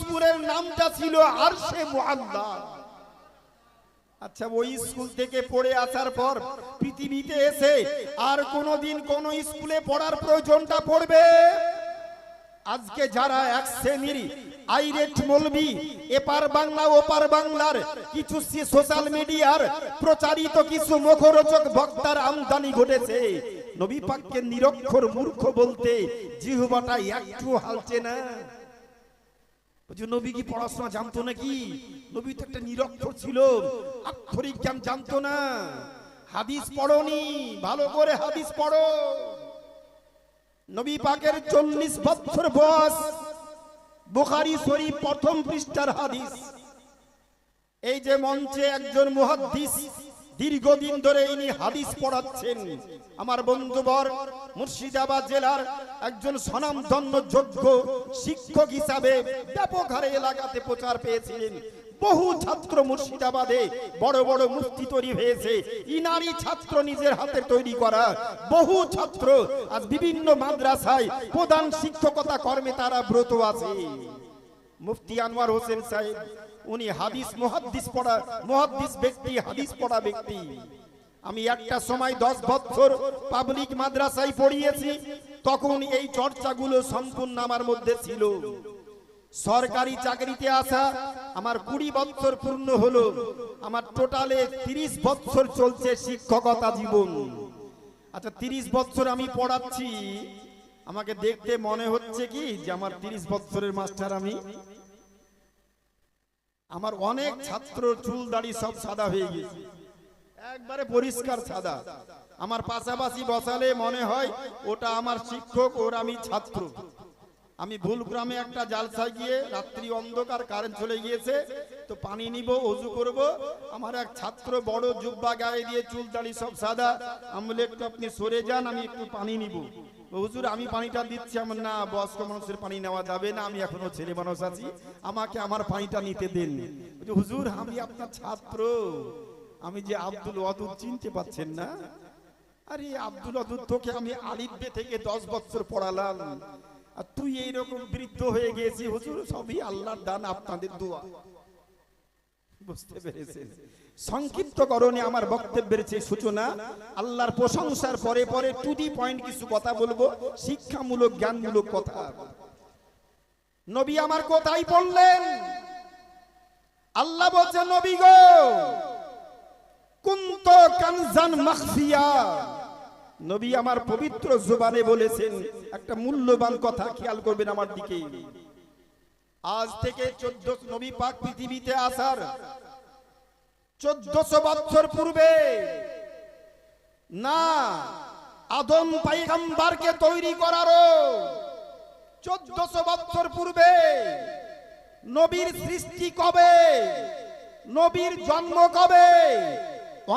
স্কুলের নামটা ছিল আরশে মুআল্লা। আচ্ছা, ওই স্কুল থেকে পড়ে আসার পর পৃথিবীতে এসে আর কোনোদিন কোন স্কুলে পড়ার প্রয়োজনটা পড়বে? আজকে যারা এক শ্রেণীর আইরেট মৌলবি এপার বাংলা ওপার বাংলার কিছু সোশ্যাল মিডিয়ার প্রচারিত কিছু মুখরোচক বক্তার আমদানি ঘটেছে, নবী পাককে নিরক্ষর মূর্খ বলতে জিহ্বাটা একটু হালছে না। নবী কি পড়াশোনা জানতো নাকি? নবী তো একটা নিরক্ষর ছিল, আক্ষরিক জ্ঞান জানতো না। হাদিস পড়োনি, ভালো করে হাদিস পড়ো। নবী পাকের 40 বছর বয়স, বুখারী শরীফ প্রথম পৃষ্ঠার হাদিস। এই যে মঞ্চে একজন মুহাদ্দিস দীর্ঘদিন ধরে ইনি হাদিস পড়াচ্ছেন, আমার বন্ধুবর মুর্শিদাবাদ জেলার একজন স্বনামধন্য যোগ্য শিক্ষক হিসাবে ব্যাপক হারে এলাকাতে প্রচার পেয়েছিলেন। বহু ছাত্র মুর্শিদাবাদে বড় বড় মুফতি তৈরি হয়েছে, ইনারি ছাত্র নিজের হাতে তৈরি করা বহু ছাত্র আজ বিভিন্ন মাদ্রাসায় প্রধান শিক্ষকতা কর্মে তারা ব্রত আছে। মুফতি আনোয়ার হোসেন সাহেব, উনি হাদিস মুহাদ্দিস ব্যক্তি, হাদিস পড়া ব্যক্তি। আমি একটা সময় 10 বছর পাবলিক মাদ্রাসায় পড়িয়েছি, তখন এই চর্চাগুলো সম্পূর্ণ আমার মধ্যে ছিল। সরকারি চাকরিতে আসা আমার 20 বছর পূর্ণ হলো, আমার টোটালে 30 বছর চলছে শিক্ষকতা জীবন। আচ্ছা, 30 বছর আমি পড়াচ্ছি, আমাকে দেখতে মনে হচ্ছে কি যে আমার 30 বছরের মাস্টার আমি? আমার অনেক ছাত্র চুল দাড়ি সব সাদা হয়ে গেছে, একবারে পরিষ্কার সাদা। আমার পাশাপাশি বসালে মনে হয় ওটা আমার শিক্ষক, ওর আমি ছাত্র। আমি ভুলক্রমে একটা জালসায় গিয়ে, রাত্রি অন্ধকার, কারেন্ট চলে গিয়েছে, তো পানি নিব, ওযু করব। আমার এক ছাত্র বড় জুব্বা গায়ে দিয়ে, চুল দাড়ি সব সাদা। আমি বলি একটু আপনি সরে যান, আমি একটু পানি নিব। হুজুর আমি পানিটা দিচ্ছি। আমার না, বয়স্ক মানুষের পানি নেওয়া যাবে না, আমি এখনো ছেলে মানুষ আছি, আমাকে আমার পানিটা নিতে দেন। হুজুর আমি আপনার ছাত্র, আমি যে আব্দুল ওয়াদুদ, চিনতে পাচ্ছেন না? আরে আব্দুল ওয়াদুদ, তোকে আমি আলিফ বে থেকে 10 বছর পড়ালাম, আর তুই এইরকম বৃদ্ধ হয়ে গেছিস। হুজুর সবই আল্লাহর দান, আপনাদের দোয়া। বুঝতে পেরেছেন? সংক্ষিপ্ত করণে আমার বক্তব্যের যে সূচনা, আল্লাহর প্রশংসার পরে পরে টু দি পয়েন্ট কিছু কথা বলবো, শিক্ষামূলক জ্ঞানমূলক কথা। নবী আমার কোথায় বললেন? আল্লাহ বলছেন, নবী গো কুনতু কানজান মাখফিয়া। নবী আমার পবিত্র জবানে বলেছেন একটা মূল্যবান কথা, খেয়াল করবেন আমার দিকে। আজ থেকে 14 নবী পাক পৃথিবীতে আসার 1400 বছর পূর্বে না, আদম পয়গম্বরকে তৈরি করারও 1400 বছর পূর্বে নবীর সৃষ্টি কবে, নবীর জন্ম কবে,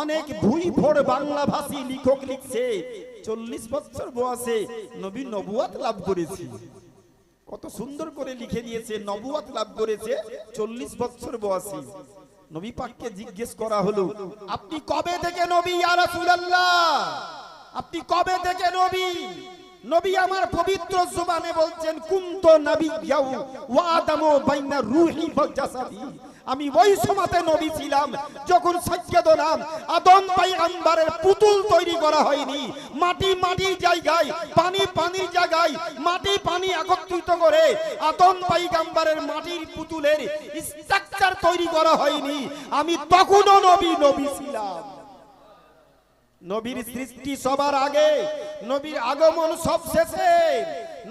অনেক ভুইফোড় বাংলা ভাষী লেখক লিখছে 40 বছর বয়সে নবী নবুয়ত লাভ করেছে। কত সুন্দর করে লিখে দিয়েছে, নবুয়ত লাভ করেছে 40 বছর বয়সে। নবী পাককে জিজ্ঞেস করা হলো, আপনি কবে থেকে নবী ইয়া রাসূলুল্লাহ? আপনি কবে থেকে নবী? নবী আমার পবিত্র জবানে বলছেন, কুনতু নাবিয়্যা ওয়া আদামু বাইনা রূহি ওয়া জাসাদি। আমি ওই সময়তে নবী ছিলাম যখন সাইয়্যিদুনা আদম পয়গম্বরের পুতুল তৈরি করা হয়নি। মাটি মাটির জায়গায়, পানি পানির জায়গায়, মাটি পানি একত্রিত করে আদম পয়গম্বরের মাটির পুতুলের স্ট্রাকচার তৈরি করা হয়নি। আমি তখনও নবী ছিলাম। নবীর সৃষ্টি সবার আগে, নবীর আগমন সব শেষে।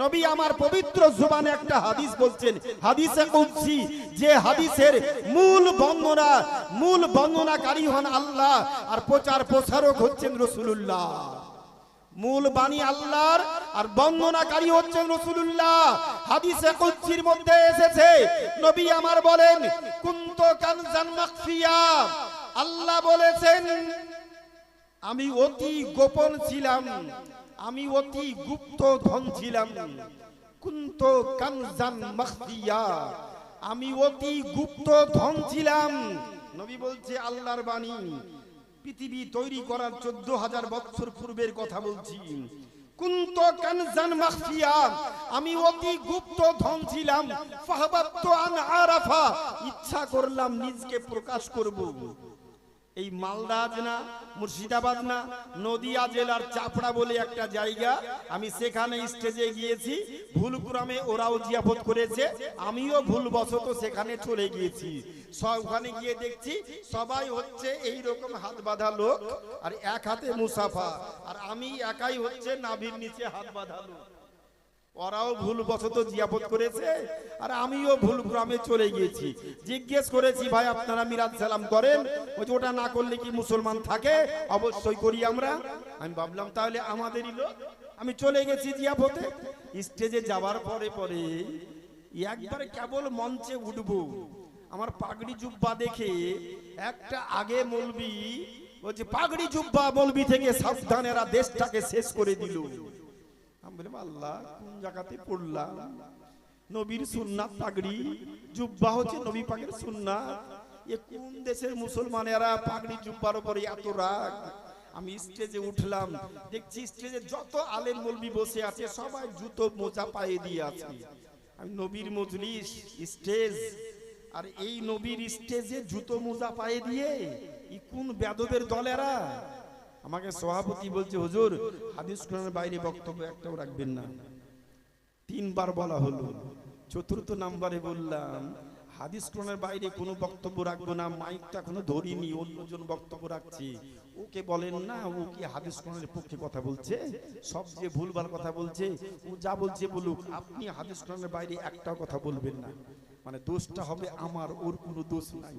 নবী আমার পবিত্র জবানে একটা হাদিস বলছেন, হাদিসে কুদসি, যে হাদিসের মূল বর্ণনাকারী হন আল্লাহ, আর প্রচার প্রসারক হচ্ছেন রাসূলুল্লাহ। মূল বাণী আল্লাহর, আর বর্ণনাকারী হচ্ছেন রাসূলুল্লাহ। হাদিসে কুদসির মধ্যে এসেছে, নবী আমার বলেন, কুনতু কানজান মাখফিয়া। আল্লাহ বলেছেন আমি অতি গোপন ছিলাম, আমি অতি গুপ্ত ধন ছিলাম। কুনতু কানজান মাখফিয়া, আমি অতি গুপ্ত ধন ছিলাম। নবী বলছে আল্লাহর বাণী, পৃথিবী তৈরি করার 14,000 বছর পূর্বের কথা বলছি। কুনতু কানজান মাখফিয়া, আমি অতি গুপ্ত ধন ছিলাম। ফাহবাতু আন আরাফা, ইচ্ছা করলাম নিজকে প্রকাশ করব। এই মালদা না, মুর্শিদাবাদ না, নদিয়া জেলার চাপড়া বলে একটা জায়গা, আমি সেখানে স্টেজে গিয়েছি। ভুলক্রমে ওরাও জিয়াফত করেছে, আমিও ভুলবশত সেখানে চলে গিয়েছি। ওখানে গিয়ে দেখছি সবাই হচ্ছে এই রকম হাত বাঁধা লোক, আর এক হাতে মুসাফা, আর আমি একাই হচ্ছে নাভির নিচে হাত বাঁধা লোক। ওরাও ভুলবশত জিয়াফত করেছে, আর আমিও ভুল গ্রামে চলে গিয়েছি। জিজ্ঞেস করেছি, ভাই আপনারা মিলাদ সালাম করেন? ওটা না করলে কি মুসলমান থাকে? অবশ্যই করি আমরা। আমি ভাবলাম তাহলে আমাদেরই লোক। আমি চলে গেছি জিয়াফতে। স্টেজে যাওয়ার পরে পরে একবারে কেবল মঞ্চে উঠবো, আমার পাগড়ি জুব্বা দেখে একটা আগে মৌলবি বলছে, পাগড়ি জুব্বা মৌলবি থেকে সাবধান, এরা দেশটাকে শেষ করে দিল। আমি বললাম আল্লাহ, কোন জায়গাতে পড়লাম? নবীর সুন্নাত পাগড়ি জুব্বা হচ্ছে নবী পাকের সুন্নাত। এ কোন দেশের মুসলমানেরা পাগড়ি জুব্বার উপরে এত রাগ? আমি স্টেজে উঠলাম, দেখছি স্টেজে যত আলেম মৌলবি বসে আছে সবাই জুতো মোজা পায়ে দিয়ে আছে। আমি নবীর মজলিস স্টেজ, আর এই নবীর স্টেজে জুতো মোজা পায়ে দিয়ে ই কোন বেদবের দলেরা? আমাকে সভাপতি বলছে, হুজুর হাদিস কোরআনের বাইরে বক্তব্য একটাও রাখবেন না। 3 বার বলা হলো, চতুর্থ নাম্বারে বললাম হাদিস কোরআনের বাইরে কোনো বক্তব্য রাখবো না। মাইকটা এখনো ধরিনি, অন্যজন বক্তব্য রাখছি। ওকে বলেন না, ও কি হাদিস কোরআনের পক্ষে কথা বলছে? সব যে ভুলভাল কথা বলছে, ও যা বলছে বলুক, আপনি হাদিস কোরআনের বাইরে একটাও কথা বলবেন না। মানে দোষটা হবে আমার, ওর কোনো দোষ নাই।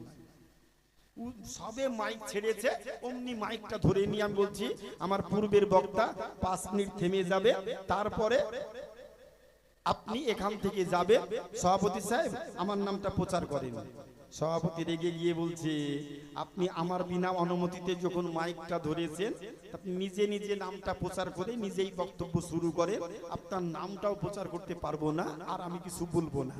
সবে মাইক ছেড়েছে, অমনি মাইকটা ধরে নিয়ে আমি বলছি, আমার পূর্বের বক্তা 5 মিনিট থেমে যাবে, তারপরে আপনি এখান থেকে যাবেন। সভাপতি সাহেব আমার নামটা প্রচার করেন। সভাপতি রেগে গিয়ে বলছে, আপনি আমার বিনা অনুমতিতে যখন মাইকটা ধরেছেন, আপনি নিজে নিজে নামটা প্রচার করে নিজেই বক্তব্য শুরু করেন, আপনার নামটাও প্রচার করতে পারবো না, আর আমি কিছু বলবো না।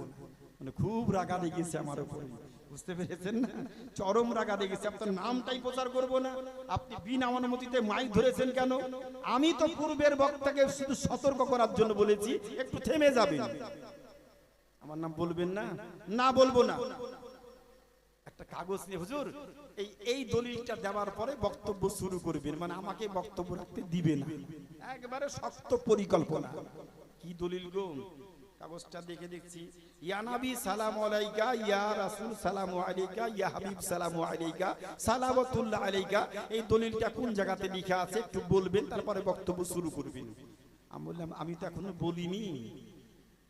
মানে খুব রাগা লেগেছে আমার উপরে, বুঝতে পেরেছেন না? চরম রাগা লেগেছে। আপনার নামটাই প্রচার করব না, আপনি বিনা অনুমতিতে মাইক ধরেছেন কেন? আমি তো পূর্বের বক্তাকে শুধু সতর্ক করার জন্য বলেছি একটু থেমে যাবেন। আমার নাম বলবেন না? না বলবো না। একটা কাগজ নিয়ে, হুজুর এই দলিলটা দেওয়ার পরে বক্তব্য শুরু করবেন, মানে আমাকে বক্তব্য রাখতে দিবে না। একবারে শক্ত পরিকল্পনা। কি দলিল গো? কাগজটা দেখে দেখছি, ইয়া নবী সালামু আলাইকা, ইয়া রাসূল সালামু আলাইকা, ইয়া হাবিব সালামু আলাইকা, সালাওয়াতুল্লাহ আলাইকা। এই দলিলটা কোন জায়গাতে লেখা আছে একটু বলবেন, তারপরে বক্তব্য শুরু করবেন। আমি বললাম, আমি তো এখনো বলিনি,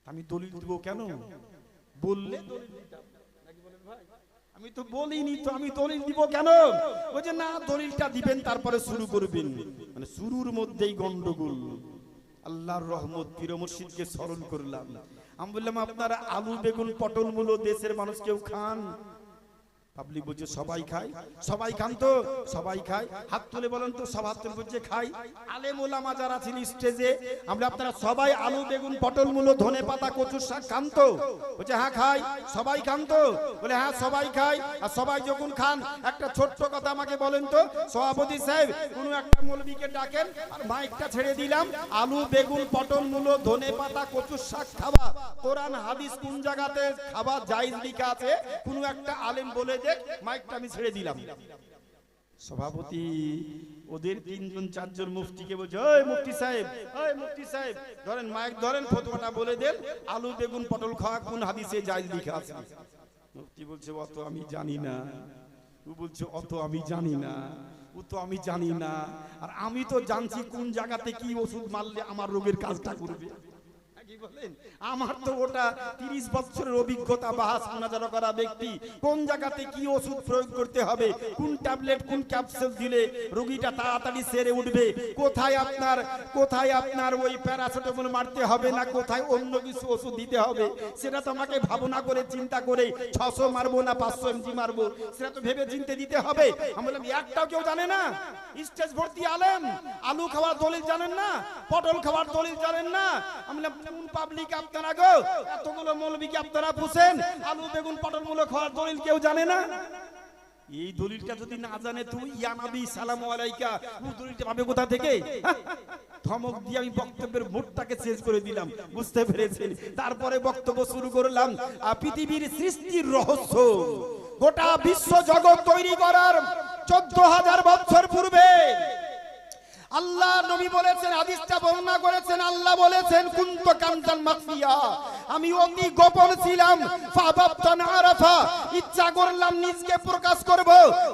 আমি দলিল দিব কেন? বললে দলিল দিতাম। নাকি বলেন ভাই? আমি তো বলিনি, তো আমি দলিল দিব কেন? ওই যে না, দলিলটা দিবেন তারপরে শুরু করবেন। মানে শুরুর মধ্যেই গন্ডগোল। আল্লাহর রহমত, পীর মুর্শিদকে স্মরণ করলাম। আমি বললাম, আপনারা আলু বেগুন পটল মূলো দেশের মানুষ কেউ খান? পাবলিক বলছে সবাই খায়। সবাই খান তো? সবাই খায়। হাত তুলে বলেন তো, সব হাত তুলে বলছে খাই। আলেম ওলামা যারা ছিল স্টেজে, আমরা আপনারা সবাই আলু বেগুন পটল মূলো ধনে পাতা কচুর শাক খান তো? বলছে হ্যাঁ খাই। সবাই খান তো? বলে হ্যাঁ সবাই খাই। আর সবাই যখন খান, একটা ছোট্ট কথা আমাকে বলেন তো, সভাপতি সাহেব কোনো একটা মৌলবীকে ডাকেন, আর মাইকটা ছেড়ে দিলাম, আলু বেগুন পটল মূলো ধনে পাতা কচুর শাক খাওয়া কোরআন হাদিস কোন জায়গাতে খাওয়া জায়েজ লেখা আছে? কোনো একটা আলেম বলে দেখ, মাইকটা আমি ছেড়ে দিলাম। সভাপতি ওদের 3জন 4জন মুফতিকে বলছে, ওই মুফতি সাহেব, ওই মুফতি সাহেব ধরেন মাইক ধরেন, ফতোয়াটা বলে দেন, আলু বেগুন পটল খাওয়া কোন হাদিসে জায়েজ লেখা আছে? মুফতি বলছে, অত আমি জানি না। ও বলছে, অত আমি জানি না, ও তো আমি জানি না। আর আমি তো জানছি কোন জায়গাতে কি ওষুধ মারলে আমার রোগের কাজটা করবে। কি বলেন? আমার তো ওটা 30 বছরের অভিজ্ঞতা, বাহাস মুনাজারা করা ব্যক্তি, কোন জায়গাতে কি ওষুধ প্রয়োগ করতে হবে, কোন ট্যাবলেট কোন ক্যাপসুল দিলে রোগীটা তাড়াতাড়ি সেরে উঠবে, কোথায় আপনার ওই প্যারাসিটামল মারতে হবে না, কোথায় অন্য কিছু ওষুধ দিতে হবে, সেটা তো আমাকে ভাবনা করে চিন্তা করে 600 মারবো না 500 mg মারবো, সেটা তো ভেবে চিন্তে দিতে হবে। আমি বললাম, একটাও কেউ জানে না? স্টেজ ভর্তি আলেম, আলু খাওয়ার দলিল জানেন না, পটল খাওয়ার দলিল জানেন না। আমি বললাম, কোন পাবলিক আপনারা গো? এতগুলো মৌলবীকে আপনারা পুষেন, আলু বেগুন পটল মূলো খাওয়ার দলিল কেউ জানে না? এই দলিলটা যদি না জানে তুই ইয়া নবী সালামু আলাইকা, ও দলিলটা পাবে কোথা থেকে? ধমক দিয়ে আমি বক্তব্যের মোড়টাকে চেঞ্জ করে দিলাম, বুঝতে পেরেছেন? তারপরে বক্তব্য শুরু করলাম পৃথিবীর সৃষ্টির রহস্য। গোটা বিশ্ব জগৎ তৈরি করার 14,000 বছর পূর্বে আল্লাহ নবী বলেছেন, হাদিসটা বর্ণনা করেছেন, আল্লাহ বলেছেন কুনতু কানজান মাখফিয়া, আমি অতি গোপন ছিলাম। ফাবাবতান আরাফা, ইচ্ছা করলাম নিজকে প্রকাশ করব।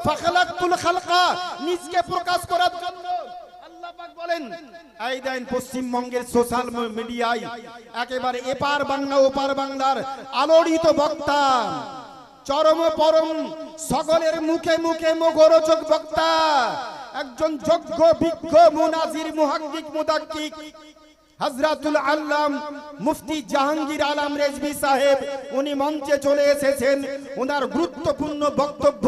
ফাখালাকতুল খালকা, নিজকে প্রকাশ করার জন্য আল্লাহ পাক বলেন, এই দেন পশ্চিমবঙ্গের সোশ্যাল মিডিয়ায় একেবারে এপার বাংলা ওপার বাংলার আলোড়িত বক্তা, চরম পরম সকলের মুখে মুখে মুখরোচক বক্তা, একজন যোগ্য বিজ্ঞ মুনাজির মুহাক্কিক মুদাক্কিক হযরতুল আল্লাম মুফতি জাহাঙ্গীর আলম রেজভী সাহেব, উনি মঞ্চে চলে এসেছেন। ওনার গুরুত্বপূর্ণ বক্তব্য,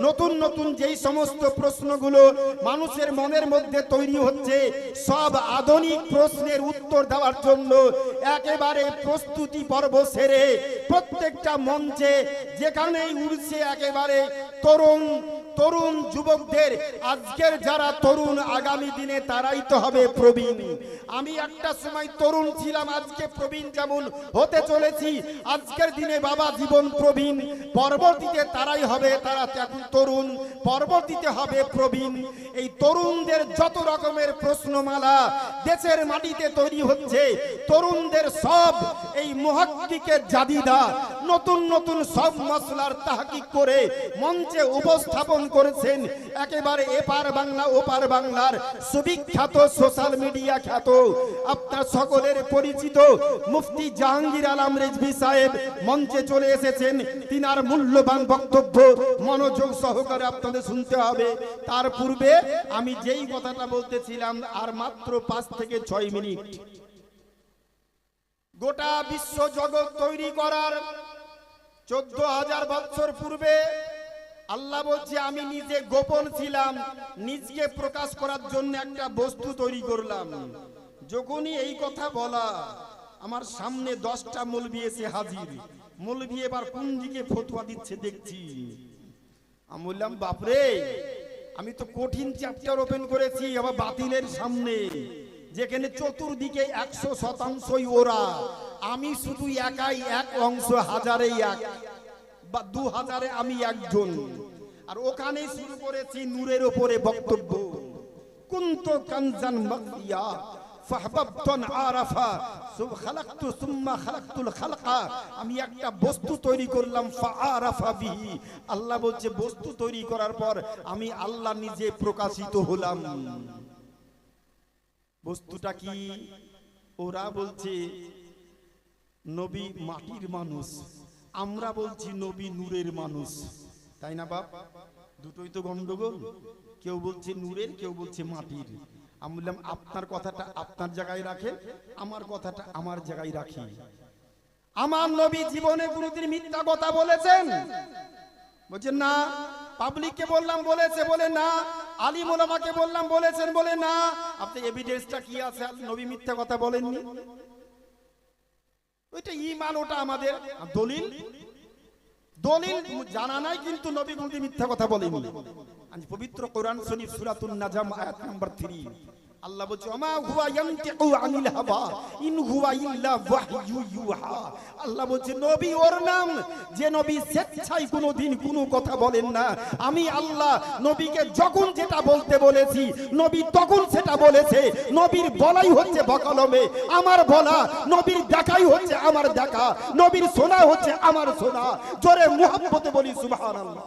নতুন নতুন যেই সমস্ত প্রশ্নগুলো মানুষের মনের মধ্যে তৈরি হচ্ছে, সব আধুনিক প্রশ্নের উত্তর দেওয়ার জন্য একেবারে প্রস্তুতি পর্ব সেরে প্রত্যেকটা মঞ্চে যেখানেই উঠছে একেবারে তরুণ তরুণ যুবকদের, আজকের যারা তরুণ আগামী দিনে তারাই তো হবে প্রবীণ। আমি একটা সময় তরুণ ছিলাম, আজকে প্রবীণ যেমন হতে চলেছি, আজকের দিনে বাবা জীবন প্রবীণ, পরবর্তীতে তারাই হবে, তারা এখন তরুণ, পরবর্তীতে হবে প্রবীণ। এই তরুণদের যত রকমের প্রশ্নমালা দেশের মাটিতে তৈরি হচ্ছে, তরুণদের সব এই মুহাক্কিকের জাদিদা নতুন নতুন সব মসলার তাহকিক করে মঞ্চে উপস্থাপন করেছেন। একেবারে এপার বাংলা ওপার বাংলার সুবিখ্যাত সোশ্যাল মিডিয়া খ্যাত আপনার সকলের পরিচিত মুফতি জাহাঙ্গীর আলম রেজভী সাহেব মঞ্চে চলে এসেছেন। তিনার মূল্যবান বক্তব্য মনোযোগ সহকারে আপনাদের শুনতে হবে। তার পূর্বে আমি যেই কথাটা বলতেছিলাম, আর মাত্র 5 থেকে 6 মিনিট। গোটা বিশ্ব জগৎ তৈরি করার 14,000 বছর পূর্বে আল্লাহ বলছে, আমি নিজে গোপন ছিলাম, নিজকে প্রকাশ করার জন্য একটা বস্তু তৈরি করলাম। যখনই এই কথা বলা, আমার সামনে 10টা মৌলবি এসে হাজির। মৌলবি এবার কোন দিকে ফতোয়া দিচ্ছে দেখছি। আমি বললাম, বাপরে, আমি তো কঠিন চ্যাপ্টার ওপেন করেছি আবার বাতিলের সামনে, যেখানে চতুর্দিকে 100% ওরা, আমি শুধু একাই এক অংশ, হাজারেই এক বা 2000-এ আমি একজন। আর ওখানেই শুরু করেছি নূরের উপরে বক্তব্য। কুনতু কানজান মাখফিয়া ফাহবাবতুন আরাফা খালাকতু সুম্মা খালাকতুল খালকা, আমি একটা বস্তু তৈরি করলাম ফাআরাফা বিহি। আল্লাহ বলছে, বস্তু তৈরি করার পর আমি আল্লাহ নিজে প্রকাশিত হলাম। বস্তুটা কি? ওরা বলছে নবী মাটির মানুষ, আমরা বলছি নবী নূরের মানুষ, তাই না বাপ? দুটোই তো গন্ডগোল। কেউ বলছে নূরের, কেউ বলছে মাটির। আমি বললাম, আপনার কথাটা আপনার জায়গায় রাখেন, আমার কথাটা আমার জায়গায় রাখি। আমার নবী জীবনে কোনদিন মিথ্যা কথা বলেছেন? বলছে না। পাবলিককে বললাম, বলেছে, বলে না। আলিম ওলামাকে বললাম, বলেছেন, বলে না। আপনি এভিডেন্সটা কি আছে নবী মিথ্যা কথা বলেননি? ওইটা ঈমান, ওটা আমাদের দলিল। দলিল জানা নাই, কিন্তু নবী কোনদিন মিথ্যা কথা বলেনি। আজ পবিত্র কোরআন শরীফ সূরাতুন নাজম আয়াত নাম্বার 3 আল্লাহ বলছে, ওমা হুয়া ইয়ানতিকু আনিল হাওয়া ইন হুয়া ইল্লা ওয়াহয়ু ইউহা। আল্লাহ বলছে, নবী ওর নাম যে নবী স্বেচ্ছায় কোনোদিন কোনো কথা বলেন না। আমি আল্লাহ নবীকে যখন যেটা বলতে বলেছি, নবী তখন সেটা বলেছে। নবীর বলাই হচ্ছে বকলমে আমার বলা, নবীর দেখাই হচ্ছে আমার দেখা, নবীর শোনা হচ্ছে আমার শোনা। জোরে মুহাব্বতে বলি সুবহানাল্লাহ।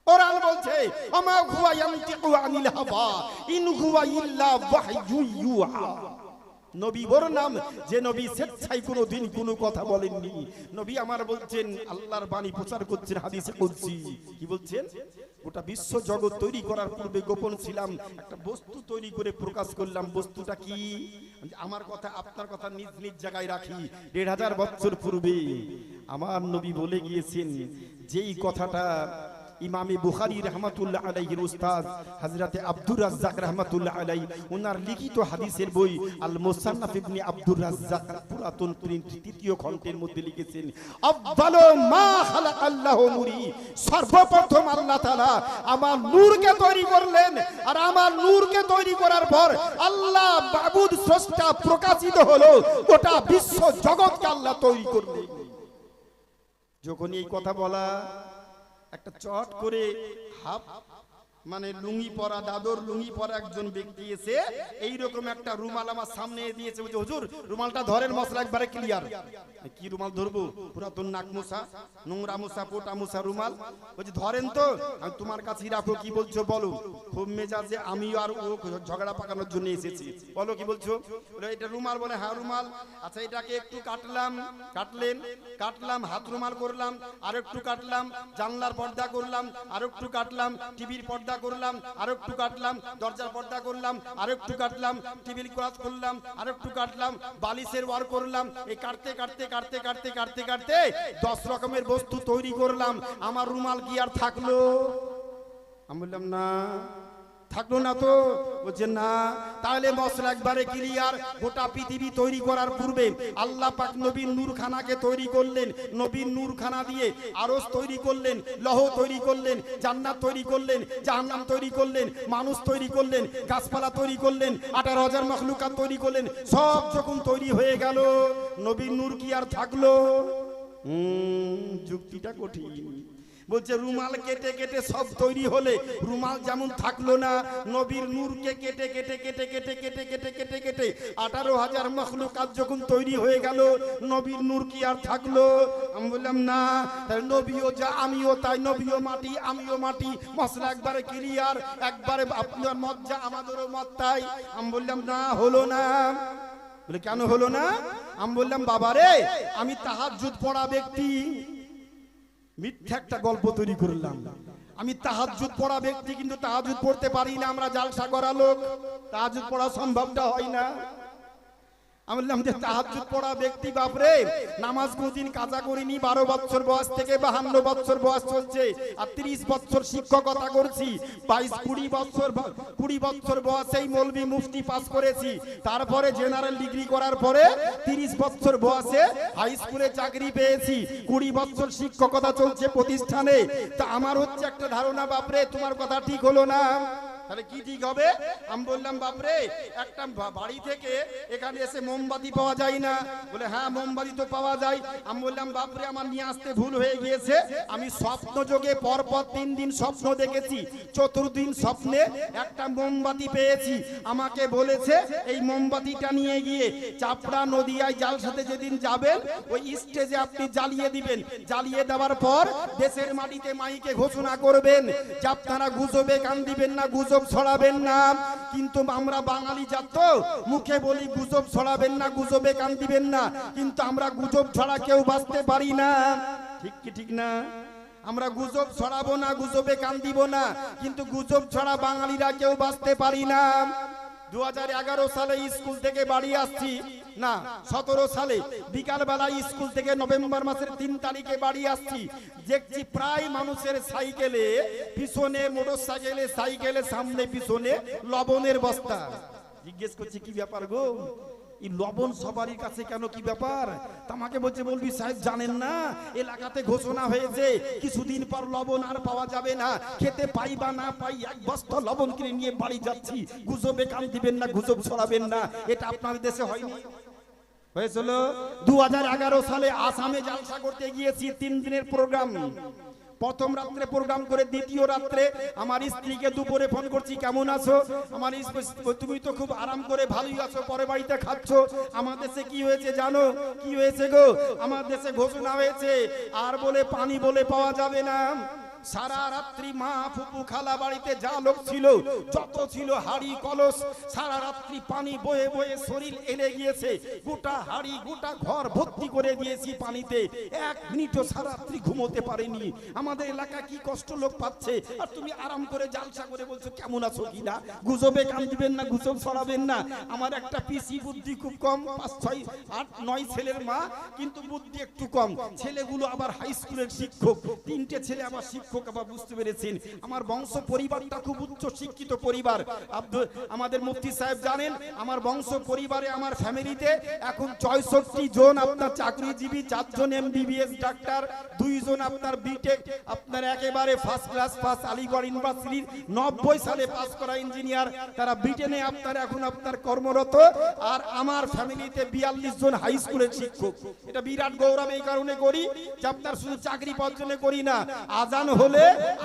কোরআন বলছে, আমা হুয়া ইয়ানতিকু আনিল হাওয়া ইন হুয়া ইল্লা ওয়াহয়ু ইউহা। নবী ওর নাম যে নবী স্বেচ্ছায় কোনোদিন কোনো কথা বলেননি। নবী আমার বলছেন, আল্লাহর বাণী প্রচার করছেন হাদিসে কুদসি। কি বলছেন? গোটা বিশ্ব জগৎ তৈরি করার পূর্বে গোপন ছিলাম, একটা বস্তু তৈরি করে প্রকাশ করলাম। বস্তুটা কি? আমার কথা আপনার কথা নিজ নিজ জায়গায় রাখি। 1500 বছর পূর্বে আমার নবী বলে গিয়েছেন, যেই কথাটা ইমামে বুখারী রাহমাতুল্লাহ আলাইহির উস্তাদ হযরতে আব্দুর রাজ্জাক রাহমাতুল্লাহ আলাইহি ওনার লিখিত হাদিসের বই আল মুসান্নাফ ইবনে আব্দুর রাজ্জাক পুরাতন প্রিন্ট তৃতীয় খণ্ডের মধ্যে লিখেছেন, আফদালু মা খালাকাল্লাহু নূরি, সর্বপ্রথম আল্লাহ তাআলা আমার নূরকে তৈরি করলেন, আর আমার নূরকে তৈরি করার পর আল্লাহ মাবুদ স্রষ্টা প্রকাশিত হলো, গোটা বিশ্ব জগৎকে আল্লাহ তৈরি করলেন। যখন এই কথা বলা, একটা চট করে হাফ মানে লুঙ্গি পরা, দাদর লুঙ্গি পরা একজন ব্যক্তি এসে এইরকম একটা রুমাল আমার সামনে দিয়েছে, বলছে হুজুর রুমালটা ধরেন, মশলা একবারে ক্লিয়ার। কি রুমাল ধরবো? পুরাতন নাক মুছা, নোংরা মুছা, পোটা মুছা রুমাল। বলছে ধরেন তো, আমি তোমার কাছেই রাখো, কি বলছো বলো। খুব মেজাজে আমি আর ও ঝগড়া পাকানোর জন্য এসেছি, বলো কি বলছো। বলে এটা রুমাল। বলে হ্যাঁ রুমাল। আচ্ছা এটাকে একটু কাটলাম, কাটলাম, হাত রুমাল করলাম, আর একটু কাটলাম, জানলার পর্দা করলাম, আর একটু কাটলাম, টিভির পর্দা করলাম, আর একটু কাটলাম, দরজার পর্দা করলাম, আর একটু কাটলাম, টিভির ক্লাস করলাম, আর একটু কাটলাম, বালিশের ওয়ার করলাম। এই কাটতে কাটতে কাটতে কাটতে কাটতে কাটতে 10 রকমের বস্তু তৈরি করলাম। আমার রুমাল কি আর থাকলো? আমি বললাম না, থাকলো না তো। বলছে না। তাহলে মশলা একবারে ক্লিয়ার। গোটা পৃথিবী তৈরি করার পূর্বে আল্লাহ পাক নবীর নূরখানাকে তৈরি করলেন, নবীর নূরখানা দিয়ে আরশ তৈরি করলেন, লৌহ তৈরি করলেন, জান্নাত তৈরি করলেন, জাহান্নাম তৈরি করলেন, মানুষ তৈরি করলেন, গাছপালা তৈরি করলেন, 18,000 মাখলুকাত তৈরি করলেন। সব যখন তৈরি হয়ে গেল, নবীর নূর কি আর থাকলো? যুক্তিটা কঠিন। বলছে রুমাল কেটে কেটে সব তৈরি হলে রুমাল যেমন থাকলো না, নবীর নূরকে কেটে কেটে কেটে কেটে কেটে কেটে কেটে কেটে 18,000 মাখলুকাত যখন তৈরি হয়ে গেল, নবীর নূর কি আর থাকলো? আমি বললাম না। নবীও যা আমিও তাই, নবীও মাটি আমিও মাটি, মশলা একবারে ক্লিয়ার, একবারে আপনার মত যা আমাদেরও মত তাই। আমি বললাম না, হলো না। বলে কেন হলো না? আমি বললাম বাবারে, আমি তাহাজ্জুদ পড়া ব্যক্তি। মিথ্যা একটা গল্প তৈরি করলাম। আমি তাহাজ্জুদ পড়া ব্যক্তি, কিন্তু তাহাজ্জুদ পড়তে পারি না। আমরা জালসা করা লোক, তাহাজ্জুদ পড়া সম্ভবটা হয় না। আমি বললাম যে তাহাজ্জুদ পড়া ব্যক্তি বাপরে, নামাজ কোনদিন কাজা করিনি। 12 বছর বয়স থেকে 52 বছর বয়স চলছে, আর 30 বছর শিক্ষকতা করছি। 20 বছর বয়সেই মৌলভী মুফতি পাস করেছি। তারপরে জেনারেল ডিগ্রি করার পরে 30 বছর বয়সে হাই স্কুলে চাকরি পেয়েছি। 20 বছর শিক্ষকতা চলছে প্রতিষ্ঠানে। তা আমার হচ্ছে একটা ধারণা, বাপরে তোমার কথা ঠিক হলো না। তাহলে কি ঠিক হবে? আমি বললাম বাপরে, একটা বাড়ি থেকে এখানে এসে মোমবাতি পাওয়া যায় না। বলে হ্যাঁ মোমবাতি তো পাওয়া যায়। আমি বললাম বাপরে, আমার নিয়ে আসতে ভুল হয়ে গিয়েছে। আমি স্বপ্ন যোগে পরপর 3 দিন স্বপ্ন দেখেছি। 4 দিন স্বপ্নে একটা মোমবাতি পেয়েছি। আমাকে বলেছে এই মোমবাতিটা নিয়ে গিয়ে চাপড়া নদিয়ায় জালসাতে যেদিন যাবেন, ওই স্টেজে আপনি জ্বালিয়ে দিবেন। জ্বালিয়ে দেওয়ার পর দেশের মাটিতে মাইকে ঘোষণা করবেন যে আপনারা গুজবে কান দিবেন না, গুজব ছড়াবেন না। কিন্তু আমরা বাঙালি জাত তো, মুখে বলি গুজব ছড়াবেন না, গুজবে কান দিবেন না, কিন্তু আমরা গুজব ছাড়া কেউ বাঁচতে পারি না। ঠিক কি ঠিক না? আমরা গুজব ছড়াবো না, গুজবে কান দিব না, কিন্তু গুজব ছাড়া বাঙালিরা কেউ বাঁচতে পারি না। 2011 সালে স্কুল থেকে বাড়ি আসছি, না 17 সালে বিকালবেলা স্কুল থেকে নভেম্বর মাসের 3 তারিখে বাড়ি আসছি। দেখছি প্রায় মানুষের সাইকেলে পিছনে, মোটর সাইকেলে, সাইকেলে সামনে পিছনে লবণের বস্তা। জিজ্ঞেস করছি কি ব্যাপার গো, এই লবণ সবারই কাছে কেন, কি ব্যাপার? আমাকে বলছে বলবি সাহেব জানেন না, এলাকাতে ঘোষণা হয়েছে কিছুদিন পর লবণ আর পাওয়া যাবে না। খেতে পাই বা না পাই 1 বস্তা লবণ কিনে নিয়ে বাড়ি যাচ্ছি। গুজবে কান দিবেন না, গুজব ছড়াবেন না। এটা আপনার দেশে হয়নি? হয়েছিল 2011 সালে আসামে জালসা করতে গিয়েছি। 3 দিনের প্রোগ্রাম। প্রথম রাত্রে প্রোগ্রাম করে দ্বিতীয় রাত্রে আমার স্ত্রীকে দুপুরে ফোন করছি, কেমন আছো? আমার তুমি তো খুব আরাম করে ভালোই আছো, পরে বাড়িতে খাচ্ছ। আমার দেশে কি হয়েছে জানো? কি হয়েছে গো? আমার দেশে ঘোষণা হয়েছে আর বলে পানি বলে পাওয়া যাবে না। সারা রাত্রি মা, ফুপু, খালা বাড়িতে যা লোক ছিল, যত ছিল হাড়ি কলস, সারা রাত্রি পানি বয়ে বয়ে শরীর এলে গিয়েছে। গোটা হাড়ি গোটা ঘর ভর্তি করে দিয়েছি পানিতে। 1 মিনিটও সারা রাত্রি ঘুমোতে পারেনি। আমাদের এলাকা কি কষ্ট লোক পাচ্ছে, আর তুমি আরাম করে জালসা করে বলছো কেমন আছো কিনা। গুজবে কান দিবেন না, গুজব ছড়াবেন না। আমার একটা পিসি বুদ্ধি খুব কম, 5, 6, 8, 9 ছেলের মা, কিন্তু বুদ্ধি একটু কম। ছেলেগুলো আবার হাই স্কুলের শিক্ষক, 3টে ছেলে আবার শিক্ষক। শিক্ষক আবার বুঝতে পেরেছেন আমার বংশ পরিবারটা খুব উচ্চ শিক্ষিত পরিবার। আমাদের মুফতি সাহেব জানেন আমার বংশ পরিবারে আমার ফ্যামিলিতে এখন 64 জন আপনার চাকরিজীবী, 4 জন MBBS ডাক্তার, 2 জন আপনার বিটেক আপনার একেবারে ফার্স্ট ক্লাস পাস আলিগড় ইউনিভার্সিটির 90 সালে পাস করা ইঞ্জিনিয়ার, তারা ব্রিটেনে আপনার এখন আপনার কর্মরত। আর আমার ফ্যামিলিতে 42 জন হাই স্কুলের শিক্ষক। এটা বিরাট গৌরব এই কারণে করি যে আপনার শুধু চাকরি পাওয়ার জন্য করি না, আজান হলে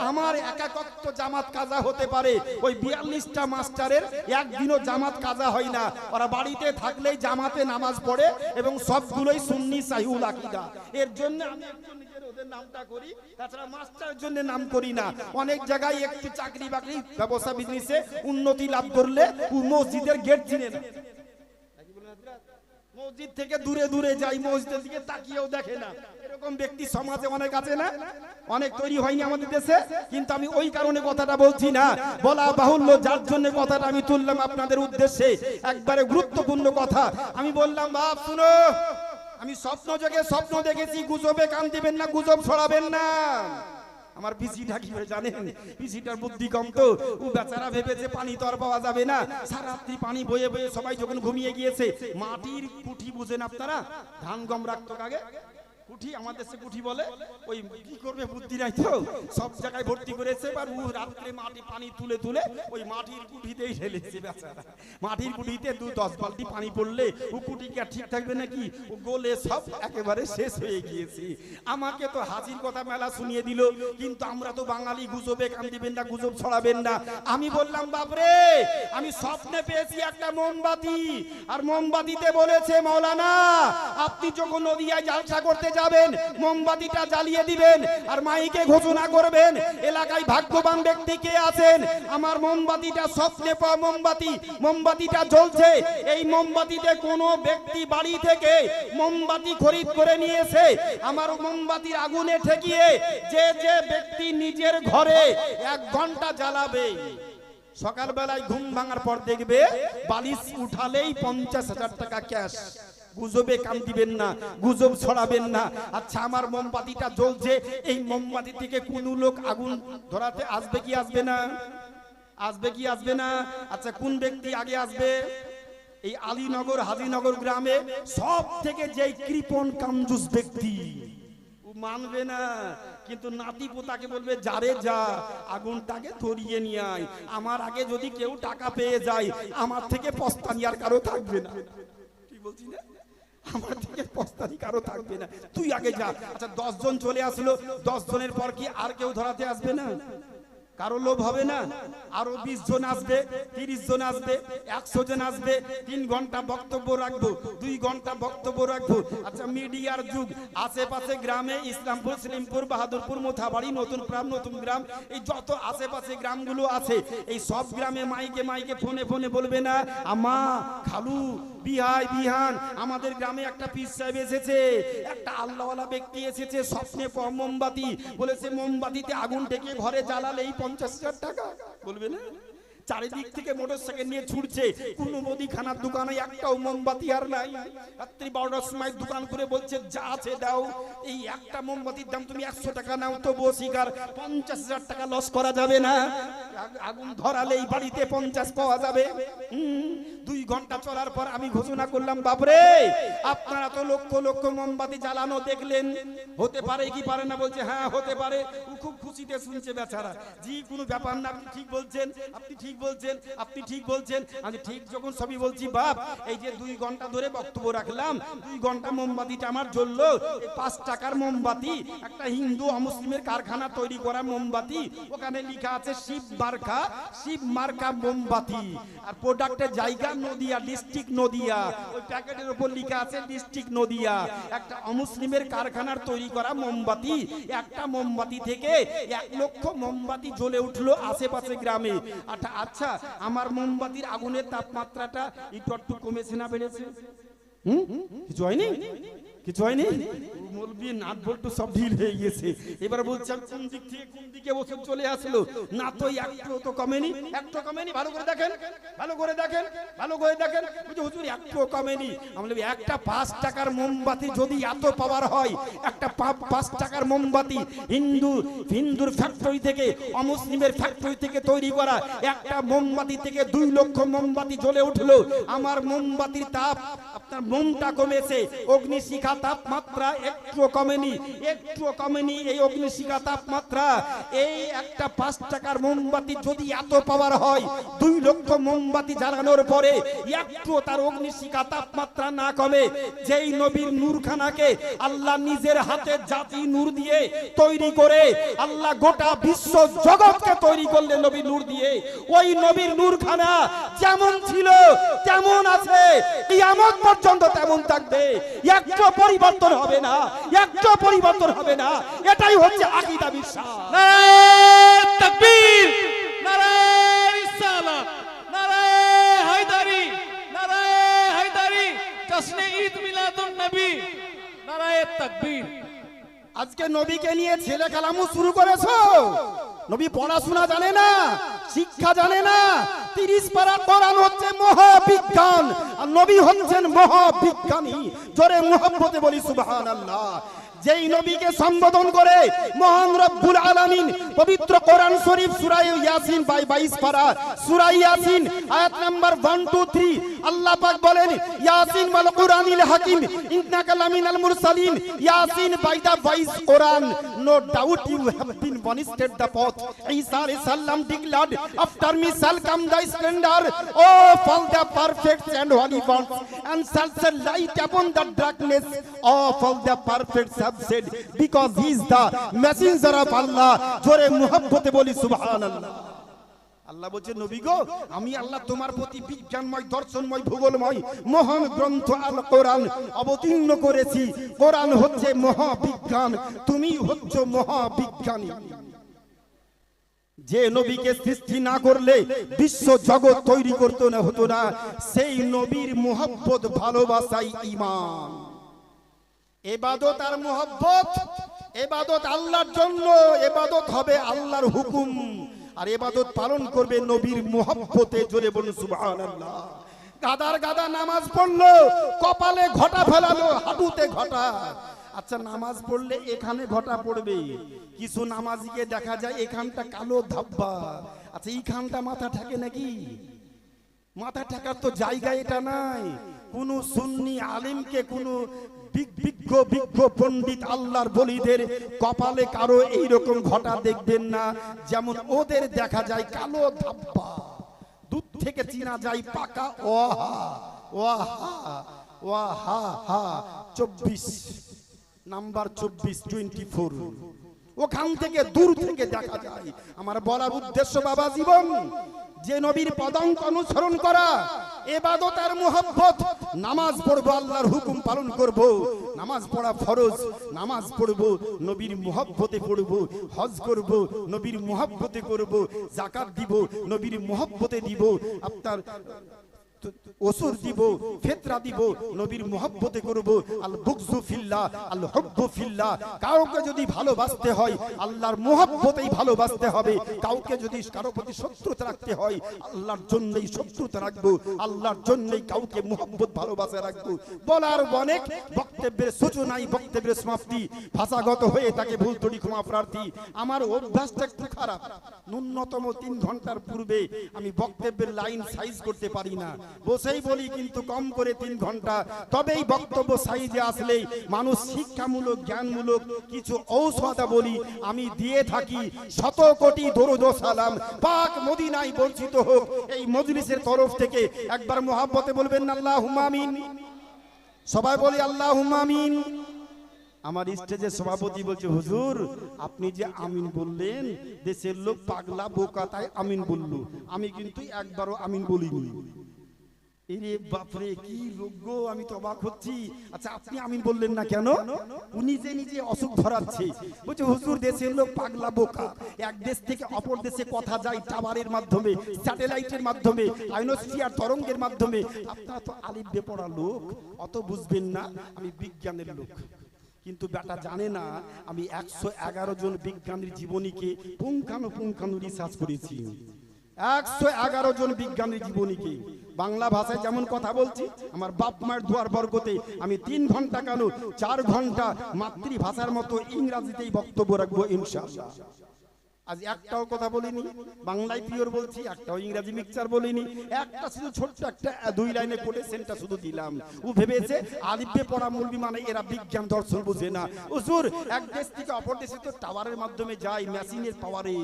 আমার একাকত্ব জামাত কাজা হতে পারে। ওই 42টা মাস্টারের একদিনও জামাত কাজা হয় না, ওরা বাড়িতে থাকলেই জামাতে নামাজ পড়ে এবং সবগুলোই সুন্নি সাহিউল আকীদা। এর জন্য আমি একটু নিজের ওদের নামটা করি, তাছাড়া মাস্টারের জন্য নাম করি না। অনেক জায়গায় একটু চাকরি বাকরি ব্যবসা বিজনেসে উন্নতি লাভ করলে মসজিদের গেট চিনে না, মসজিদ থেকে দূরে দূরে যাই, মসজিদের দিকে তাকিয়েও দেখে না। এরকম ব্যক্তি সমাজে অনেক আছে না? অনেক তৈরি হয়নি আমাদের দেশে? কিন্তু আমি ওই কারণে কথাটা বলছি না, বলা বাহুল্য, যার জন্য কথাটা আমি তুললাম আপনাদের উদ্দেশ্যে। একবারে গুরুত্বপূর্ণ কথা আমি বললাম, বাপ শুনো, আমি স্বপ্ন জেগে স্বপ্ন দেখেছি, গুজবে কান দিবেন না, গুজব ছড়াবেন না। আমার পিসিটা কি হয়ে জানেন, পিসিটার বুদ্ধি কম তো, ও বেচারা ভেবেছে পানি তো আর পাওয়া যাবে না। সারা রাত্রি পানি বয়ে বয়ে সবাই যখন ঘুমিয়ে গিয়েছে, মাটির কুঠি বুঝেন আপনারা, ধান গম রাখতো আগে কুঠি, আমাদের সে কুঠি বলে, ওই কি করবে বুদ্ধি নাই তো, সব জায়গায় ভর্তি করেছে। এবার ও রাত্রে মাটি পানি তুলে তুলে ওই মাটির কুঠিতেই ঢেলেছে বেচারা। মাটির কুঠিতে 2-10 বালতি পানি পড়লে ও কুঠি কি আর ঠিক থাকবে নাকি? ও গলে সব একেবারে শেষ হয়ে গিয়েছে। আমাকে তো হাজির কথা মেলা শুনিয়ে দিল, কিন্তু আমরা তো বাঙালি, গুজবে কান দিবেন না, গুজব ছড়াবেন না। আমি বললাম, বাপরে, আমি স্বপ্নে পেয়েছি একটা মোমবাতি, আর মোমবাতিতে বলেছে মৌলানা আপনি যখন নদিয়ায় জালসা করতে যাবেন মোমবাতিটা জ্বালিয়ে দিবেন আর মাইকে ঘোষণা করবেন এলাকায় ভাগ্যবান ব্যক্তি কে আছেন। আমার মোমবাতিটা স্বপ্নে পাওয়া মোমবাতি, মোমবাতিটা জ্বলছে। এই মোমবাতিতে কোনো ব্যক্তি বাড়ি থেকে মোমবাতি খরিদ করে নিয়েছে, আমার মোমবাতির আগুনে ঠেকিয়ে যে যে ব্যক্তি নিজের ঘরে 1 ঘন্টা জ্বালাবে, সকালবেলায় ঘুম ভাঙার পর দেখবে বালিশ উঠালেই 50,000 টাকা ক্যাশ। গুজবে কান দিবেন না, গুজব ছড়াবেন না। আচ্ছা, আমার মোমবাতিটা জ্বলছে, এই মোমবাতি থেকে কোন লোক আগুন ধরাতে আসবে কি আসবে না? আসবে কি আসবে না? আচ্ছা, কোন ব্যক্তি আগে আসবে? এই আলীনগর হাজিনগর গ্রামে সব থেকে যেই কৃপণ কামজুস ব্যক্তি, ও মানবে না, কিন্তু নাতি পোতাকে বলবে যারে যা আগুনটাকে ধরিয়ে নিয়ে আয়। আমার আগে যদি কেউ টাকা পেয়ে যায়, আমার থেকে পস্তানি আর কারো থাকবে না। ঠিক বলছি না? আমার থেকে পস্তানি কারো থাকবে না, তুই আগে যা। আচ্ছা, 10 জন চলে আসলো, 10 জনের পর কি আর কেউ ধরাতে আসবে না? কারো লোভ হবে না? আরো 20 জন আসবে, 30 জন আসবে, 100 জন আসবে। 3 ঘন্টা বক্তব্য রাখবো, 2 ঘন্টা বক্তব্য রাখবো। আচ্ছা, মিডিয়ার যুগ, আশেপাশে গ্রামে ইসলামপুর, সলিমপুর, বাহাদুরপুর, মোথাবাড়ি, নতুন গ্রাম, নতুন গ্রাম, এই যত আশেপাশে গ্রামগুলো আছে, এই সব গ্রামে মাইকে মাইকে ফোনে ফোনে বলবে না, আমা, খালু, বিহাই, বিহান, আমাদের গ্রামে একটা পীর সাহেব এসেছে, একটা আল্লাহওয়ালা ব্যক্তি এসেছে, স্বপ্নে মোমবাতি বলেছে মোমবাতিতে আগুন ঢেকে ঘরে জ্বালালেই 50,000 টাকা। বলবে না? চারিদিক থেকে মোটরসাইকেল নিয়ে ছুটছে, কোন মুদিখানার দোকানে একটাও মোমবাতি আর নাই। রাত্রি 12টার সময় দোকান করে বলছে যা আছে দাও, এই একটা মোমবাতির দাম তুমি 100 টাকা নাও, তো বসিকার 50,000 টাকা লস করা যাবে না? আগুন ধরালেই বাড়িতে 50 পাওয়া যাবে। 2 ঘন্টা চলার পর আমি ঘোষণা করলাম, বাপরে, আপনারা তো লক্ষ লক্ষ মোমবাতি জ্বালানো দেখলেন, হতে পারে কি পারে না? বলছে হ্যাঁ হতে পারে। ও খুব খুশিতে শুনছে বেচারা, জি কোনো ব্যাপার না, আপনি ঠিক বলছেন, আপনি ঠিক বলছেন, আপনি ঠিক বলছেন। আমি ঠিক যখন সবই বলছি, বাপ, এই যে 2 ঘন্টা ধরে বক্তব্য রাখলাম, 2 ঘন্টা মোমবাতিটা আমার জ্বললো, 5 টাকার মোমবাতি, একটা হিন্দু অমুসলিমের কারখানা তৈরি করা মোমবাতি, ওখানে লেখা আছে শিব মার্কা, শিব মার্কা মোমবাতি, আর প্রোডাক্টের জায়গা নদিয়া, ডিস্ট্রিক্ট নদিয়া, ওই প্যাকেটের উপর লেখা আছে ডিস্ট্রিক্ট নদিয়া। একটা অমুসলিমের কারখানার তৈরি করা মোমবাতি, একটা মোমবাতি থেকে 1 লক্ষ মোমবাতি জ্বলে উঠলো আশেপাশে গ্রামে। আচ্ছা, আমার মোমবাতির আগুনের তাপমাত্রাটা একটু কমেছে না বেড়েছে? কিছু হয়নি? কিছু হয়নি, মৌলবি নাট বল্টু সব ঢিল হয়ে গেছে। এবার বলছেন কোন দিক থেকে কোন দিকে ওষুধ চলে আসলো, না তো একটু তো কমেনি, একটু কমেনি, ভালো করে দেখেন, ভালো করে দেখেন, ভালো করে দেখেন, বুঝে হুজুর একটু কমেনি। আমি বলি একটা 5 টাকার মোমবাতি যদি এত পাওয়ার হয়, একটা 5 টাকার মোমবাতি হিন্দুর ফ্যাক্টরি থেকে, অমুসলিমের ফ্যাক্টরি থেকে তৈরি করা একটা মোমবাতি থেকে 2 লক্ষ মোমবাতি জ্বলে উঠলো। আমার মোমবাতির তাপ, আপনার মোমটা কমেছে, অগ্নিশিখা তাপমাত্রা একটু কমেনি, একটু কমেনি। এই অগ্নিশিখা তাপমাত্রা এই একটা 5 টাকার মোমবাতি যদি এত পাওয়ার হয়, 2 লক্ষ মোমবাতি জ্বালানোর পরে একটু তার অগ্নিশিখা তাপমাত্রা না কমে, যেই নবীর নূরখানাকে আল্লাহ নিজের হাতে জাতি নূর দিয়ে তৈরি করে, আল্লাহ গোটা বিশ্ব জগৎকে তৈরি করলেন নবীর নূর দিয়ে, ওই নবীর নূরখানা যেমন ছিল তেমন আছে, কিয়ামত পর্যন্ত তেমন থাকবে, একটু পরিবর্তন হবে না, একটু পরিবর্তন হবে না। এটাই হচ্ছে আকীদা বিশ্বাস। নারায়ে তাকবীর, নারায়ে রিসালাত, নারায়ে হায়দারি, নারায়ে হায়দারি, জশ্নে ঈদ মিলাদুন নবী, নারায়ে তাকবীর। আজকে নবীকে নিয়ে ছেলে খেলামু শুরু করেছো। নবী পড়াশোনা জানে না, শিক্ষা জানে না। 30 পারা কোরআন হচ্ছে মহাবিজ্ঞান, আর নবী হচ্ছেন মহাবিজ্ঞানী। জোরে মুহাব্বতে বলি সুবহানাল্লাহ। যেই নবীকে সম্বোধন করে মহান রব্বুল আলামিন পবিত্র কোরআন শরীফ সূরা ইয়াসিন 22 পারা, সূরা ইয়াসিন আয়াত নাম্বার 1 2 3 আল্লাহ পাক বলেন, ইয়াসিন ওয়াল কুরআনিল হাকিম ইন্নাকা লামিনাল মুরসালিন। Yasin by the wise Quran, no doubt you have been banished the path ঈসা আলাইহিস সালাম declared after me shall come thy splendor, oh fall the perfect and holy ones, and shall shed light upon the darkness, oh fall the perfect said, because he is the messenger of Allah. জোরে মুহাব্বতে বলি সুবহানাল্লাহ। আল্লাহ বলছে নবী গো, আমি আল্লাহ তোমার প্রতি বিজ্ঞানময়, দর্শনময়, ভূগোলময় মহান গ্রন্থ আল কোরআন অবতীর্ণ করেছি। কোরআন হচ্ছে মহাবিজ্ঞান, তুমি হচ্ছ মহাবিজ্ঞানী। যে নবীকে সৃষ্টি না করলে বিশ্ব জগৎ তৈরি করতে না হতো না, সেই নবীর মুহাব্বত, ভালোবাসাই ঈমান। ইবাদত আর মুহাব্বত, ইবাদত আল্লাহর জন্য, ইবাদত হবে আল্লাহর হুকুম, আর ইবাদত পালন করবে নবীর মুহাব্বতে। জোরে বলুন সুবহানাল্লাহ। গাদার গাদা নামাজ পড়লো, কপালে ঘটা ফেলালো, হাঁটুতে ঘটা। আচ্ছা নামাজ পড়লে এখানে ঘটা পড়বে, কিছু নামাজিকে দেখা যায় এখানটা কালো ধাব্বা। আচ্ছা এইখানটা মাথা ঠেকে নাকি? মাথা ঠেকার তো জায়গা এটা নাই। কোন সুন্নি আলিমকে, কোন বিজ্ঞ পণ্ডিত আল্লাহর বলিদের কপালে কারো এইরকম ঘটা দেখবেন না, যেমন ওদের দেখা যায় কালো ধাব্বা, দূর থেকে চিনা যায় পাকা ওয়াহা ওয়াহা ওয়াহা হা 24 নাম্বার 24 24, ওখান থেকে দূর থেকে দেখা যায়। আমার বলার উদ্দেশ্য বাবা জীবন, যে নবীর পদাঙ্ক অনুসরণ করা, ইবাদত আর মুহাব্বত। নামাজ পড়বো, আল্লাহর হুকুম পালন করব, নামাজ পড়া ফরজ, নামাজ পড়বো নবীর মুহাব্বতে পড়বো, হজ করব নবীর মুহাব্বতে করব, যাকাত দিব নবীর মুহাব্বতে দিব, আপনার ওসুর দিব, ফিতরা দিব নবীর মুহাব্বতে করব। আল বুগযু ফিল্লাহ, আল হুব্বু ফিল্লাহ। কাউকে যদি ভালোবাসতে হয় আল্লাহর মুহাব্বতেই ভালোবাসতে হবে, কাউকে যদি কারো প্রতি শত্রুতা রাখতে হয় আল্লাহর জন্যই শত্রুতা রাখবো, আল্লাহর জন্যই কাউকে মুহাব্বত ভালোবাসা রাখবো। বলার অনেক, বক্তব্যের সূচনাই বক্তব্যের সমাপ্তি। ভাষাগত হয়ে তাকে ভুল ত্রুটি ক্ষমা প্রার্থী। আমার অভ্যাসটা একটু খারাপ, ন্যূনতম 3 ঘন্টার পূর্বে আমি বক্তব্যের লাইন সাইজ করতে পারি না, বসেই বলি, কিন্তু কম করে 3 ঘন্টা। তবেই বক্তব্য সাইজে আসলেই মানুষ শিক্ষামূলক, জ্ঞানমূলক কিছু ঔষধাবলী আমি দিয়ে থাকি। 100 কোটি দরুদ ও সালাম পাক মদিনায় বর্ষিত হোক এই মজলিসের তরফ থেকে। একবার মুহাব্বতে বলবেন আল্লাহুম্মা আমিন। সবাই বলি আল্লাহুম্মা আমিন। আমার স্টেজের সভাপতি বলছে, হুজুর আপনি যে আমিন বললেন, দেশের লোক পাগলা বোকা তাই আমিন বলল, আমি কিন্তু একবারও আমিন বলিনি। এরে বাপরে কি রোগ গো, আমি তো অবাক হচ্ছি। আচ্ছা আপনি আমিন বললেন না কেন? উনি যে নিজে অসুখ ধরাচ্ছে, বলছে হুজুর দেশের লোক পাগলা বোকা, এক দেশ থেকে অপর দেশে কথা যায় টাওয়ারের মাধ্যমে, স্যাটেলাইটের মাধ্যমে, আইনোস্ফিয়ার তরঙ্গের মাধ্যমে। আপনারা তো আলিফ বেপড়া লোক, অত বুঝবেন না, আমি বিজ্ঞানের লোক। কিন্তু বেটা জানে না আমি 111 জন বিজ্ঞানীর জীবনীকে পুঙ্খানুপুঙ্খানু রিসার্চ করেছি। 111 জন বিজ্ঞানীর জীবনীকে বাংলা ভাষায় যেমন কথা বলছি, আমার বাপ মায়ের দুয়ার বর্গতে আমি 3 ঘন্টা কেন 4 ঘন্টা মাতৃভাষার মতো ইংরেজিতেই বক্তব্য রাখবো ইনশাআল্লাহ। আজ একটাও কথা বলিনি, বাংলায় পিওর বলছি, একটাও ইংরেজি মিক্সচার বলিনি, একটা শুধু ছোট্ট একটা 2 লাইনে কোটেশনটা শুধু দিলাম। ও ভেবেছে আলিফে পড়া মুলবি মানে এরা বিজ্ঞান দর্শন বুঝে না। হুজুর এক দেশ থেকে অপর দেশে তো টাওয়ারের মাধ্যমে যায়, মেশিনের পাওয়ারে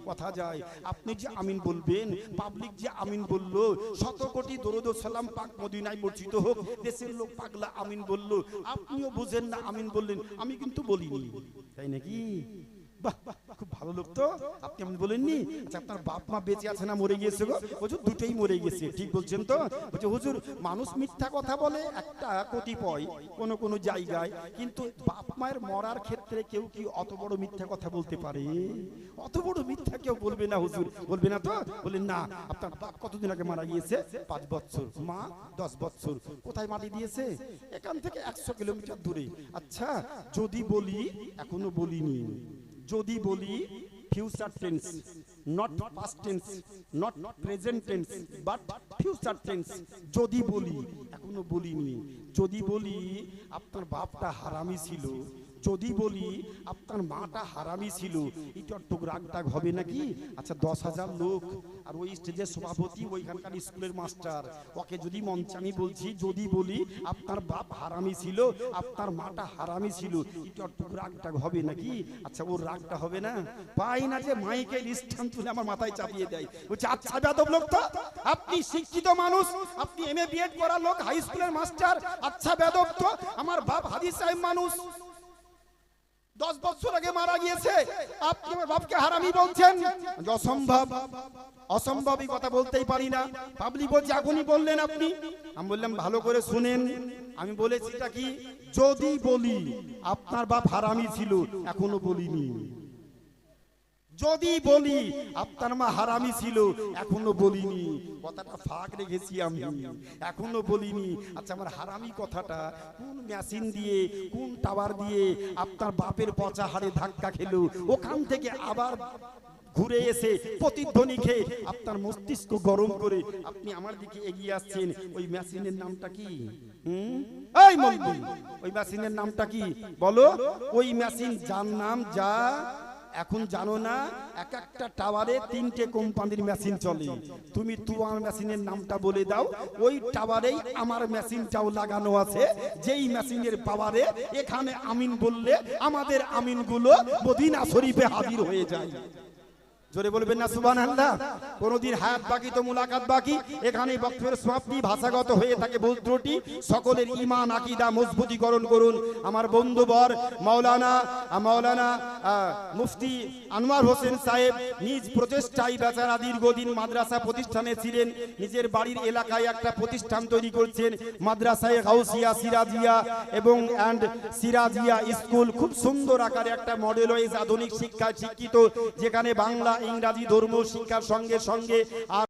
কথা যায়। আপনি যে আমিন বলবেন, পাবলিক যে আমিন বললো, 100 কোটি দরুদ ও সালাম পাক মদিনায় বর্ষিত হোক, দেশের লোক পাগলা আমিন বললো, আপনিও বুঝেন না আমিন বললেন, আমি কিন্তু বলিনি, তাই নাকি? বাহ, খুব ভালো লোক তো, আপনি আমিন বলেননি। আচ্ছা আপনার বাপ মা বেঁচে আছে না মরে গিয়েছে গো? হুজুর দুটোই মরে গেছে। ঠিক বলছেন তো? বলছে হুজুর মানুষ মিথ্যা কথা বলে একটা কতিপয় কোন কোন জায়গায়, কিন্তু বাপ মায়ের মরার ক্ষেত্রে কেউ কি অত বড় মিথ্যা কথা বলতে পারে? অত বড় মিথ্যা কেউ বলবে না হুজুর, বলবে না তো? বলেন না। আপনার বাপ কতদিন আগে মারা গিয়েছে? 5 বছর, মা 10 বছর। কোথায় মাটি দিয়েছে? এখান থেকে 100 কিলোমিটার দূরে। আচ্ছা যদি বলি, এখনো বলিনি, যদি বলি future tense, not past tense, not present tense, but future tense, যদি বলি, এখনো বলিনি, যদি বলি আপনার বাপটা হারামি ছিল, যদি বলি আপনার মাটা হারামি ছিল, এটা টুক রাগ টাগ হবে নাকি? আচ্ছা 10,000 লোক আর ওই স্টেজের সভাপতি ওইখানকার স্কুলের মাস্টার, ওকে যদি মঞ্চে আমি বলছি যদি বলি আপনার বাপ হারামি ছিল, আপনার মাটা হারামি ছিল, এটা টুক রাগ টাগ হবে নাকি? আচ্ছা ওর রাগটা হবে না? পাই না যে মাইকের স্ট্যান্ড তুলে আমার মাথায় চাপিয়ে দেয়, বলছে আচ্ছা বেয়াদব লোক তো, আপনি শিক্ষিত মানুষ, আপনি এমএ বিএড করা লোক, হাই স্কুলের মাস্টার, আচ্ছা বেয়াদব তো, আমার বাপ হাদিস সাহেব মানুষ, 10 বছর আগে মারা গিয়েছে, আপনি আমার বাপকে হারামি বলছেন? অসম্ভব, অসম্ভবই কথা বলতেই পারি না। পাবলিক বলছে এখনই বললেন আপনি। আমি বললাম ভালো করে শুনেন, আমি বলেছি এটা কি, যদি বলি আপনার বাপ হারামি ছিল, এখনো বলিনি। যদি বলি আপনার মা হারামি ছিল, এখনো বলিনি, কথাটা ফাঁক রেখেছি আমি, এখনো বলিনি। আচ্ছা আমার হারামি কথাটা কোন মেশিন দিয়ে, কোন টাওয়ার দিয়ে আপনার বাপের পচা হাড়ে ধাক্কা খেলো, ওখান থেকে আবার ঘুরে এসে প্রতিধ্বনি খেয়ে আপনার মস্তিষ্ক গরম করে আপনি আমার দিকে এগিয়ে আসছেন, ওই মেশিনের নামটা কি? এই মন্দি, ওই মেশিনের নামটা কি বলো? ওই মেশিন যার নাম যা এখন জানো না, এক একটা টাওয়ারে 3টে কোম্পানির মেশিন চলে। তুমি তোমার মেশিনের নামটা বলে দাও, ওই টাওয়ারেই আমার মেশিনটাও লাগানো আছে, যেই মেশিনের পাওয়ারে এখানে আমিন বললে আমাদের আমিনগুলো মদিনা শরীফে হাজির হয়ে যায়। জোরে বলবেন না সুবহানাল্লাহ? কোনদিন হায়াত বাকি তো মুলাকাত বাকি। এখানে বক্তব্যের সমাপ্তি, ভাষাগত হয়ে থাকে ভুল ত্রুটি, সকলের ঈমান আকীদা মজবুতীকরণ করুন। আমার বন্ধুবর মাওলানা মুফতি আনোয়ার হোসেন সাহেব নিজ প্রচেষ্টায় বেচারা দীর্ঘদিন মাদ্রাসা প্রতিষ্ঠানে ছিলেন, নিজের বাড়ির এলাকায় একটা প্রতিষ্ঠান তৈরি করছেন, মাদ্রাসায়ে গাউসিয়া সিরাজিয়া এবং সিরাজিয়া স্কুল। খুব সুন্দর আকারে একটা মডেল ওয়াইজ আধুনিক শিক্ষায় শিক্ষিত, যেখানে বাংলা ইংরাজি ধর্ম শিক্ষার সঙ্গে সঙ্গে আর